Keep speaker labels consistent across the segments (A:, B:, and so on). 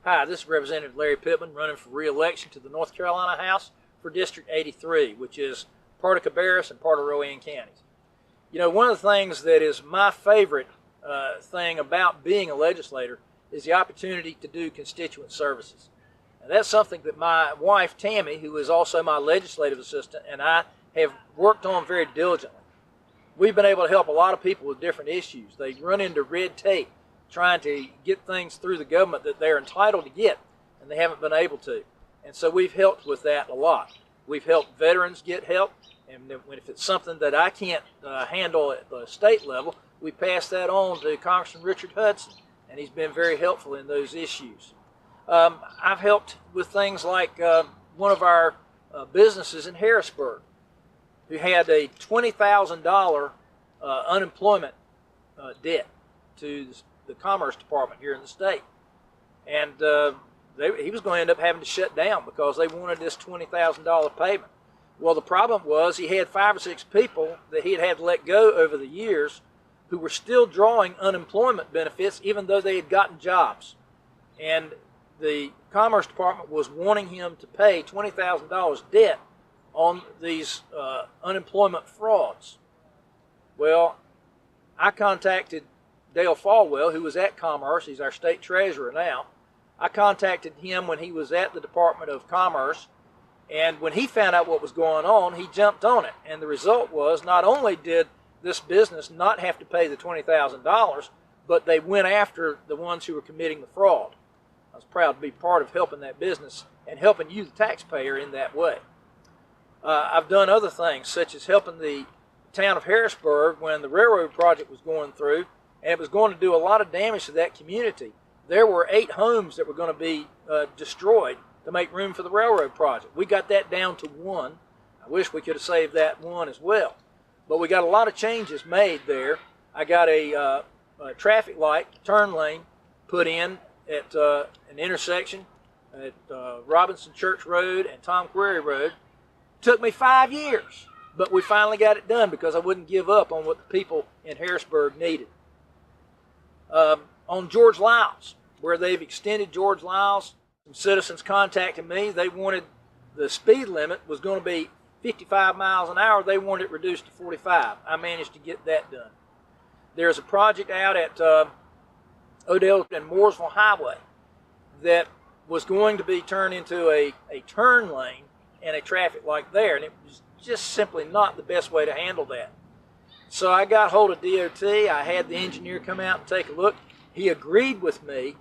A: Hi, this is Representative Larry Pittman running for re-election to the North Carolina House for District 83, which is part of Cabarrus and part of Rowan counties. You know, one of the things that is my favorite thing about being a legislator is the opportunity to do constituent services. And that's something that my wife, Tammy, who is also my legislative assistant, and I have worked on very diligently. We've been able to help a lot of people with different issues. They run into red tape trying to get things through the government that they're entitled to get, and they haven't been able to. And so we've helped with that a lot. We've helped veterans get help, and if it's something that I can't handle at the state level, we pass that on to Congressman Richard Hudson, and he's been very helpful in those issues. I've helped with things like one of our businesses in Harrisburg who had a $20,000 unemployment debt to the Commerce Department here in the state. And he was going to end up having to shut down because they wanted this $20,000 payment. Well, the problem was he had 5 or 6 people that he had to let go over the years who were still drawing unemployment benefits even though they had gotten jobs. And the Commerce Department was wanting him to pay $20,000 debt on these unemployment frauds. Well, I contacted Dale Falwell, who was at Commerce. He's our state treasurer now. I contacted him when he was at the Department of Commerce, and when he found out what was going on, he jumped on it. And the result was not only did this business not have to pay the $20,000, but they went after the ones who were committing the fraud. I was proud to be part of helping that business and helping you, the taxpayer, in that way. I've done other things, such as helping the town of Harrisburg when the railroad project was going through, and it was going to do a lot of damage to that community. There were 8 homes that were going to be destroyed to make room for the railroad project. We got that down to 1. I wish we could have saved that 1 as well. But we got a lot of changes made there. I got a traffic light, turn lane, put in at an intersection at Robinson Church Road and Tom Quarry Road. Took me 5 years, but we finally got it done because I wouldn't give up on what the people in Harrisburg needed. On George Liles, where they've extended George Liles, some citizens contacted me. They wanted the speed limit was going to be 55 miles an hour. They wanted it reduced to 45. I managed to get that done. There's a project out at Odell and Mooresville Highway that was going to be turned into a turn lane and a traffic light there, and it was just simply not the best way to handle that. So I got hold of DOT. I had the engineer come out and take a look. He agreed with me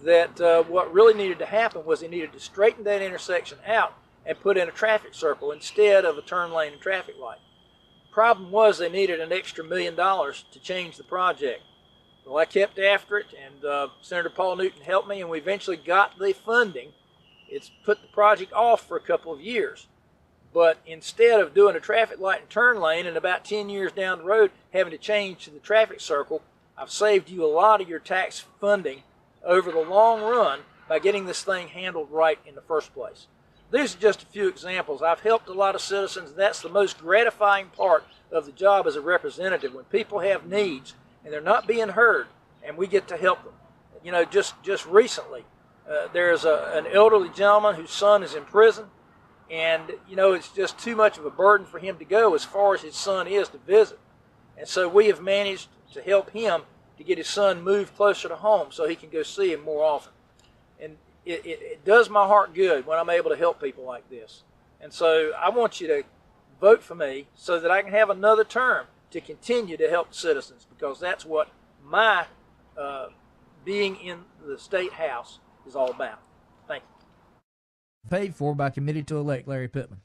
A: that what really needed to happen was he needed to straighten that intersection out and put in a traffic circle instead of a turn lane and traffic light. Problem was they needed an extra $1 million to change the project. Well, I kept after it, and Senator Paul Newton helped me, and we eventually got the funding. It's put the project off for a couple of years. But instead of doing a traffic light and turn lane and about 10 years down the road having to change to the traffic circle, I've saved you a lot of your tax funding over the long run by getting this thing handled right in the first place. These are just a few examples. I've helped a lot of citizens. That's the most gratifying part of the job as a representative, when people have needs and they're not being heard and we get to help them. You know, just recently, there's an elderly gentleman whose son is in prison, and you know, it's just too much of a burden for him to go as far as his son is to visit. And so we have managed to help him to get his son moved closer to home so he can go see him more often. And it does my heart good when I'm able to help people like this. And so I want you to vote for me so that I can have another term to continue to help the citizens, because that's what my being in the State House is all about. Thank you.
B: Paid for by Committee to Elect Larry Pittman.